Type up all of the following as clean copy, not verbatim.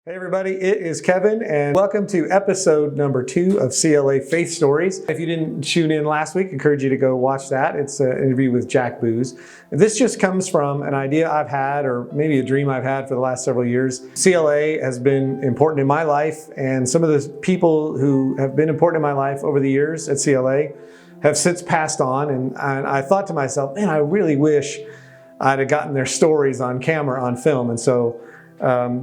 Hey everybody, it is Kevin and welcome to episode number 2 of CLA Faith Stories. If you didn't tune in last week, I encourage you to go watch that. It's an interview with Jack Booz. This just comes from an idea I've had, or maybe a dream I've had for the last several years. CLA has been important in my life, and some of the people who have been important in my life over the years at CLA have since passed on, and I thought to myself, man, I really wish I'd have gotten their stories on camera, on film, and so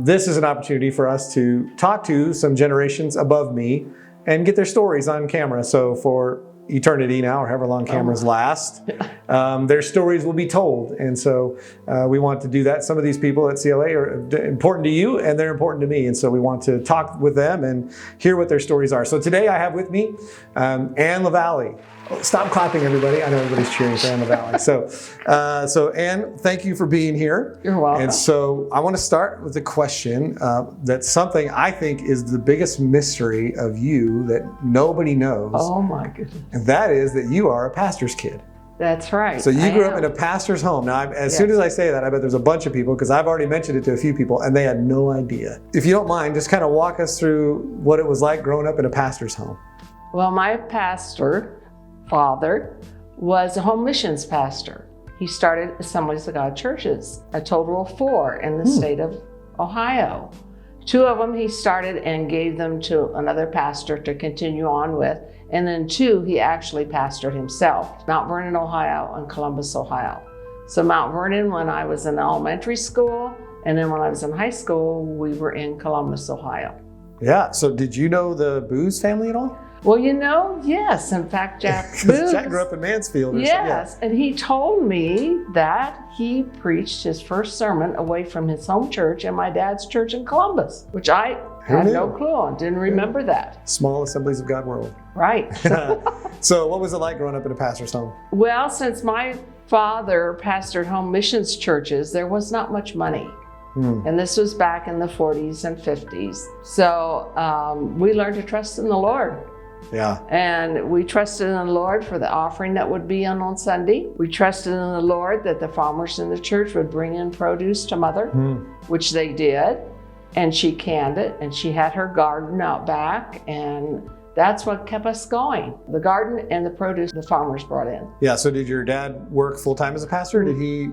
this is an opportunity for us to talk to some generations above me and get their stories on camera. So for eternity now, or however long cameras last, their stories will be told. And so we want to do that. Some of these people at CLA are important to you and they're important to me. And so we want to talk with them and hear what their stories are. So today I have with me Anne LeValley. Oh, stop clapping, everybody. I know everybody's cheering for Anne LeValley. So Anne, thank you for being here. You're welcome. And so I want to start with a question that's something I think is the biggest mystery of you that nobody knows. Oh my goodness. And that is that you are a pastor's kid. That's right. So you grew up in a pastor's home. Now, as soon as I say that, I bet there's a bunch of people, because I've already mentioned it to a few people, and they had no idea. If you don't mind, just kind of walk us through what it was like growing up in a pastor's home. Well, my father was a home missions pastor. He started Assemblies of God churches, a total of 4 in the state of Ohio. 2 of them he started and gave them to another pastor to continue on with. And then 2, he actually pastored himself, Mount Vernon, Ohio and Columbus, Ohio. So Mount Vernon when I was in elementary school, and then when I was in high school, we were in Columbus, Ohio. Yeah, so did you know the Booz family at all? Well, yes. In fact, Jack Booz. Jack grew up in Mansfield. Yes, and he told me that he preached his first sermon away from his home church and my dad's church in Columbus, which I had no clue on, didn't remember that. Small Assemblies of God world. Right. So what was it like growing up in a pastor's home? Well, since my father pastored home missions churches, there was not much money. And this was back in the 40s and 50s. So we learned to trust in the Lord. Yeah. And we trusted in the Lord for the offering that would be on Sunday. We trusted in the Lord that the farmers in the church would bring in produce to Mother, which they did. And she canned it, and she had her garden out back, and that's what kept us going. The garden and the produce the farmers brought in. Yeah, so did your dad work full-time as a pastor, or did he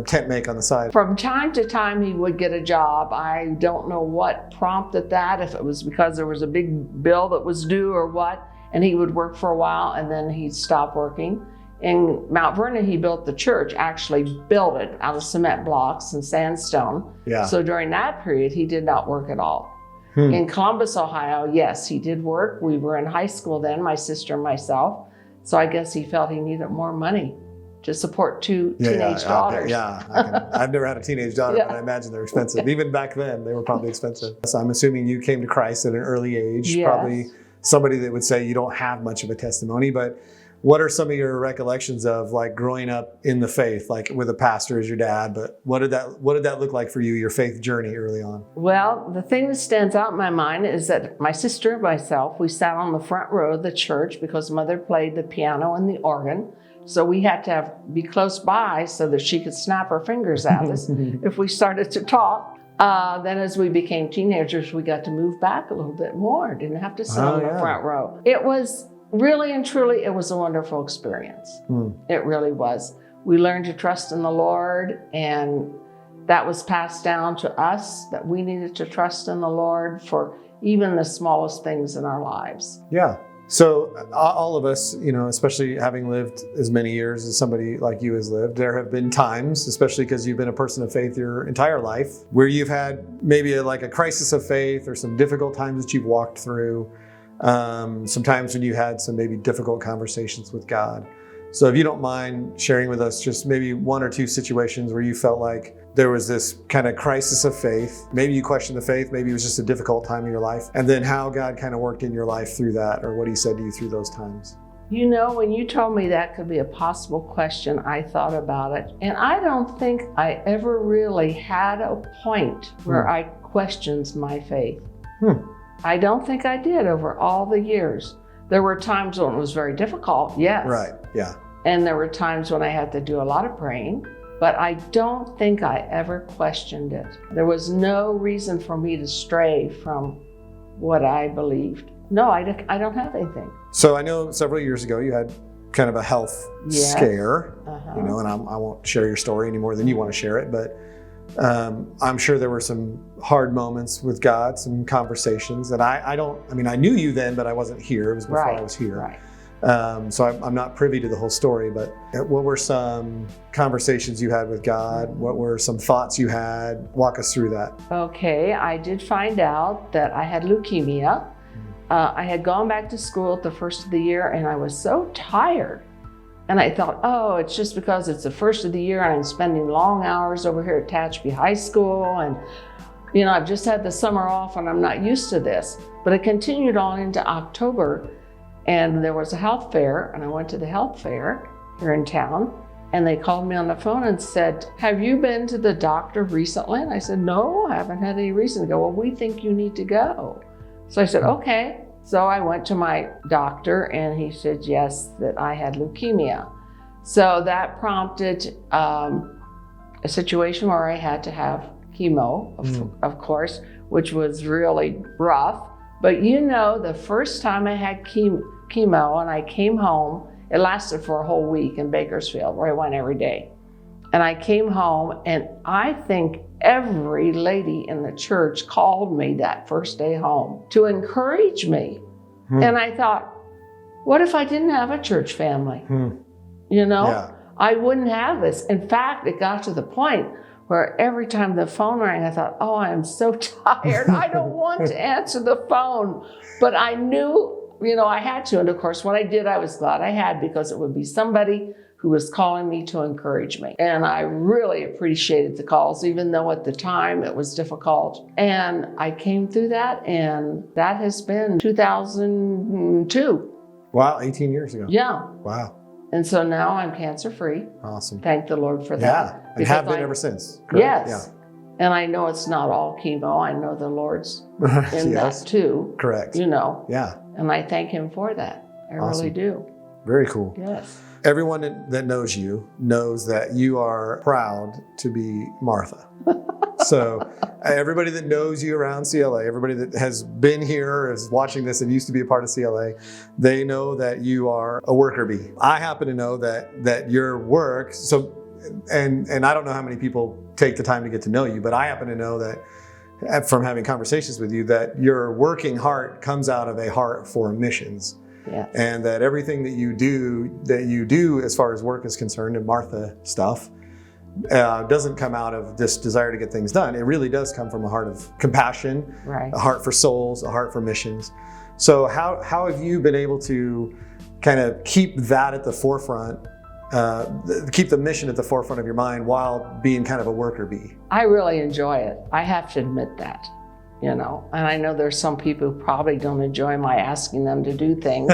tent make on the side? From time to time, he would get a job. I don't know what prompted that, if it was because there was a big bill that was due or what, and he would work for a while and then he'd stop working. In Mount Vernon, he built the church, actually built it out of cement blocks and sandstone. Yeah. So during that period, he did not work at all. In Columbus, Ohio, yes, he did work. We were in high school then, my sister and myself. So I guess he felt he needed more money to support 2 teenage daughters. I've never had a teenage daughter, but I imagine they're expensive. Even back then, they were probably expensive. So I'm assuming you came to Christ at an early age. Yes. Probably somebody that would say you don't have much of a testimony, but what are some of your recollections of like growing up in the faith, like with a pastor as your dad, but what did that look like for you, your faith journey early on? Well, the thing that stands out in my mind is that my sister and myself, we sat on the front row of the church because Mother played the piano and the organ. So we had to be close by so that she could snap her fingers at us if we started to talk. Then as we became teenagers, we got to move back a little bit more. Didn't have to sit on the front row. It was really and truly, it was a wonderful experience. It really was. We learned to trust in the Lord, and that was passed down to us, that we needed to trust in the Lord for even the smallest things in our lives. Yeah. So all of us, especially having lived as many years as somebody like you has lived, there have been times, especially because you've been a person of faith your entire life, where you've had maybe like a crisis of faith or some difficult times that you've walked through. Sometimes when you had some maybe difficult conversations with God. So if you don't mind sharing with us just maybe 1 or 2 situations where you felt like there was this kind of crisis of faith. Maybe you questioned the faith, maybe it was just a difficult time in your life, and then how God kind of worked in your life through that, or what he said to you through those times. When you told me that could be a possible question, I thought about it. And I don't think I ever really had a point where I questioned my faith. I don't think I did over all the years. There were times when it was very difficult, yes. Right, yeah. And there were times when I had to do a lot of praying. but I don't think I ever questioned it. There was no reason for me to stray from what I believed. No, I don't have anything. So I know several years ago you had kind of a health scare, you know, and I won't share your story any more than you want to share it, but I'm sure there were some hard moments with God, some conversations that I knew you then, but I wasn't here. It was before I was here. Right. So I'm not privy to the whole story, but what were some conversations you had with God? What were some thoughts you had? Walk us through that. Okay, I did find out that I had leukemia. I had gone back to school at the first of the year and I was so tired. And I thought, oh, it's just because it's the first of the year and I'm spending long hours over here at Tehachapi High School. And, you know, I've just had the summer off and I'm not used to this. But it continued on into October and there was a health fair and I went to the health fair here in town and they called me on the phone and said, have you been to the doctor recently? And I said, no, I haven't had any reason to go. Well, we think you need to go. So I said, okay. So I went to my doctor and he said, yes, that I had leukemia. So that prompted a situation where I had to have chemo, of course, which was really rough. But you know, the first time I had chemo and I came home, it lasted for a whole week in Bakersfield where I went every day. And I came home and I think every lady in the church called me that first day home to encourage me. And I thought, what if I didn't have a church family? You know, I wouldn't have this. In fact, it got to the point where every time the phone rang, I thought, oh, I'm so tired. I don't want to answer the phone. But I knew, you know, I had to. And of course, when I did, I was glad I had, because it would be somebody who was calling me to encourage me. And I really appreciated the calls, even though at the time it was difficult. And I came through that, and that has been 2002. Wow, 18 years ago. Yeah. Wow. And so now I'm cancer-free. Awesome. Thank the Lord for that. Yeah, and have been ever since. Correct? Yes. Yeah. And I know it's not all chemo. I know the Lord's in that too. Correct. You know. Yeah. And I thank him for that. I really do. Very cool. Yes. Everyone that knows you knows that you are proud to be Martha. So everybody that knows you around CLA, everybody that has been here, is watching this and used to be a part of CLA, they know that you are a worker bee. I happen to know that your work, and I don't know how many people take the time to get to know you, but I happen to know that from having conversations with you, that your working heart comes out of a heart for missions. Yes. And that everything that you do as far as work is concerned, and Martha stuff, doesn't come out of this desire to get things done. It really does come from a heart of compassion, a heart for souls, a heart for missions. So how have you been able to kind of keep that at the forefront, keep the mission at the forefront of your mind while being kind of a worker bee? I really enjoy it. I have to admit that. You know, and I know there's some people who probably don't enjoy my asking them to do things,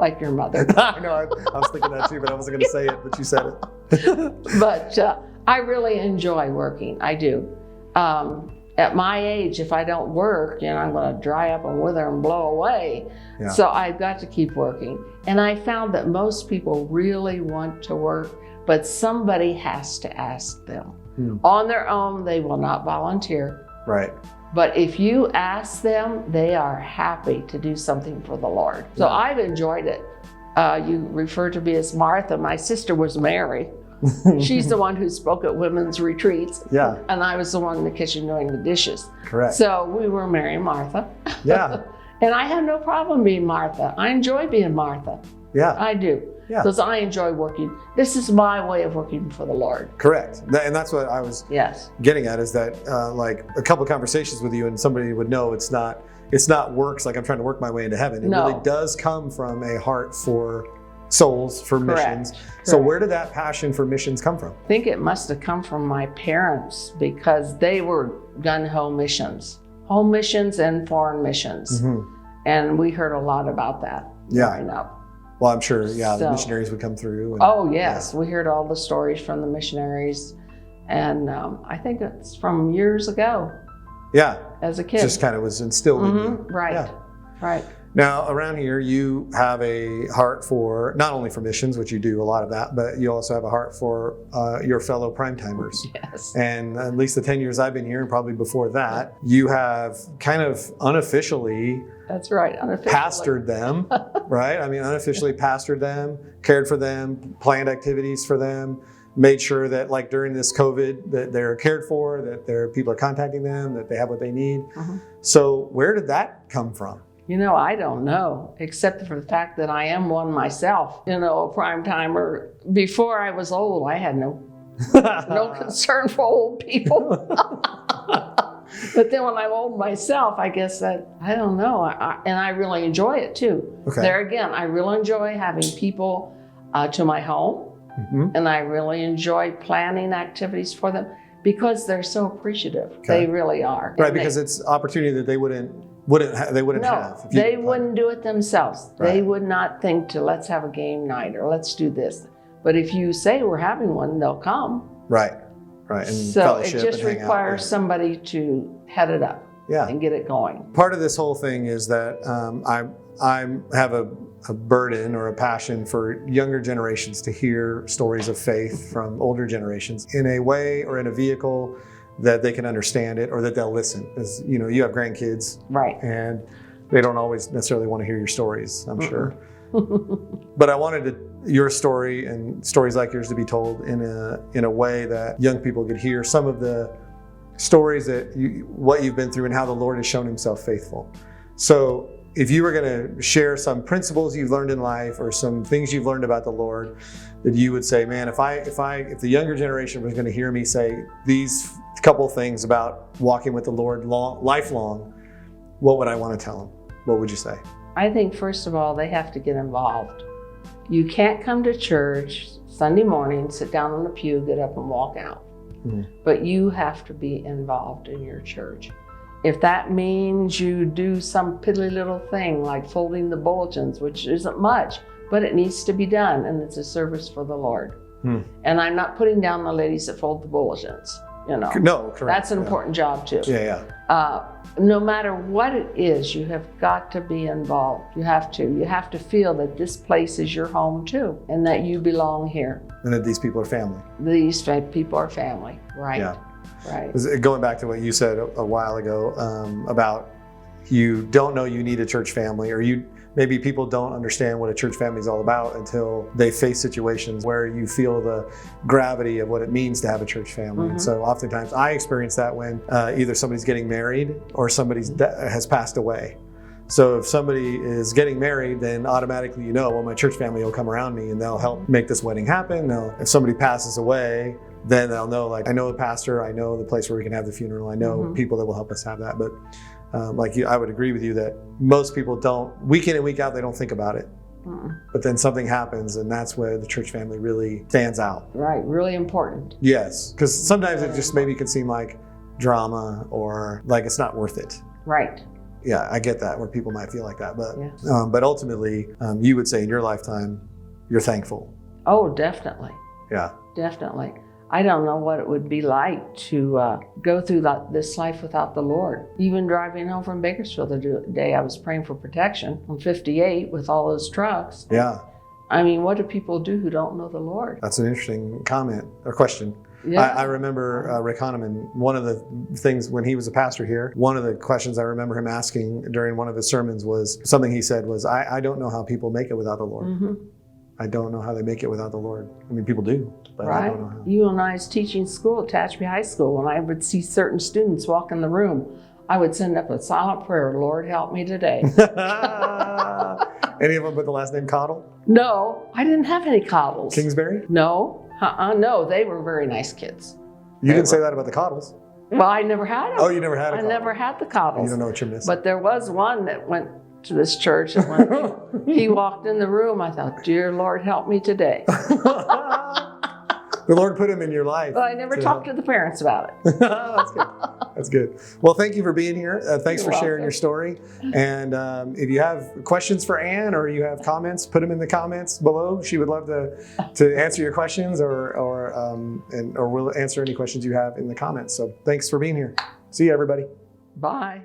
like your mother. I know, I was thinking that too, but I wasn't going to say it, but you said it. But I really enjoy working. I do. At my age, if I don't work, you know, I'm going to dry up and wither and blow away. Yeah. So I've got to keep working. And I found that most people really want to work, but somebody has to ask them. On their own, they will not volunteer. Right. But if you ask them, they are happy to do something for the Lord. So I've enjoyed it. You refer to me as Martha. My sister was Mary. She's the one who spoke at women's retreats. Yeah. And I was the one in the kitchen doing the dishes. Correct. So we were Mary and Martha. Yeah. And I have no problem being Martha. I enjoy being Martha. Yeah. I do. Yeah. Because I enjoy working. This is my way of working for the Lord. Correct. And that's what I was getting at, is that like a couple of conversations with you and somebody would know it's not works like I'm trying to work my way into heaven. It really does come from a heart for souls, for missions. So where did that passion for missions come from? I think it must have come from my parents, because they were gun-ho missions. Home missions and foreign missions. And we heard a lot about that growing up. Well, I'm sure, the missionaries would come through. And, we heard all the stories from the missionaries. And I think it's from years ago. Yeah. As a kid. Just kind of was instilled in you. Right. Yeah. Right. Now, around here, you have a heart for, not only for missions, which you do a lot of that, but you also have a heart for your fellow primetimers. Yes. And at least the 10 years I've been here, and probably before that, you have kind of unofficially That's right. Unofficially. pastored them, right? I mean, unofficially pastored them, cared for them, planned activities for them, made sure that like during this COVID that they're cared for, that their people are contacting them, that they have what they need. So where did that come from? You know, I don't know, except for the fact that I am one myself. You know, a prime timer. Before I was old, I had no concern for old people. But then when I'm old myself, I guess that, I don't know, and I really enjoy it too. Okay. There again, I really enjoy having people to my home, and I really enjoy planning activities for them because they're so appreciative. Okay. They really are. Right, And because it's opportunity that they wouldn't have. no, if you they didn't plan. wouldn't do it themselves. Right. They would not think to let's have a game night or let's do this. But if you say we're having one, they'll come. Right, and So it fellowship just and hang out, requires somebody to head it up and get it going. Part of this whole thing is that I have a burden or a passion for younger generations to hear stories of faith from older generations in a way or in a vehicle that they can understand it or that they'll listen. As you know, you have grandkids, Right. and they don't always necessarily want to hear your stories, I'm sure. But I wanted your story and stories like yours to be told in a way that young people could hear some of the stories that what you've been through and how the Lord has shown himself faithful. So if you were going to share some principles you've learned in life or some things you've learned about the Lord that you would say, man, if the younger generation was going to hear me say these couple things about walking with the Lord lifelong, what would I want to tell them? What would you say? I think first of all, they have to get involved. You can't come to church Sunday morning, sit down on the pew, get up and walk out. But you have to be involved in your church. If that means you do some piddly little thing like folding the bulletins, which isn't much, but it needs to be done, and it's a service for the Lord. And I'm not putting down the ladies that fold the bulletins. You know, no, correct. That's an important job too. No matter what it is, you have got to be involved. You have to feel that this place is your home too, and that you belong here. And that these people are family. These people are family, right? Yeah. Right. Going back to what you said a while ago about you don't know you need a church family, or maybe people don't understand what a church family is all about until they face situations where you feel the gravity of what it means to have a church family. And so oftentimes I experience that when either somebody's getting married or somebody has passed away. So if somebody is getting married, then automatically you know, well, my church family will come around me and they'll help make this wedding happen. If somebody passes away, then they'll know, like, I know the pastor, I know the place where we can have the funeral, I know people that will help us have that. But I would agree with you that most people don't, week in and week out, they don't think about it. But then something happens, and that's where the church family really stands out. Right, really important. Yes, because sometimes it just maybe can seem like drama or like it's not worth it. Right. Yeah, I get that, where people might feel like that. But ultimately, you would say in your lifetime, you're thankful. Oh, definitely. Yeah. Definitely. I don't know what it would be like to go through this life without the Lord. Even driving home from Bakersfield the day I was praying for protection on 58 with all those trucks. Yeah. I mean, what do people do who don't know the Lord? That's an interesting comment or question. Yeah. I remember Rick Hanneman, one of the things when he was a pastor here, one of the questions I remember him asking during one of his sermons was, something he said was, I don't know how people make it without the Lord. I don't know how they make it without the Lord. I mean, people do, but I don't know how. You and I was teaching school at Tehachapi High School. When I would see certain students walk in the room, I would send up a silent prayer, Lord, help me today. Any of them with the last name Cottle? No, I didn't have any Cottles. Kingsbury? No, no, they were very nice kids. You didn't say that about the Cottles. Well, I never had them. Oh, you never had a Cottle. I never had the Cottles. You don't know what you're missing. But there was one that went to this church, and when he walked in the room, I thought, dear Lord, help me today. The Lord put him in your life. But I never talked to the parents about it. That's good. That's good. Well, thank you for being here. Thanks You're for sharing welcome. your story. And if you have questions for Anne or you have comments, put them in the comments below. She would love to answer your questions or we'll answer any questions you have in the comments. So thanks for being here. See you, everybody. Bye.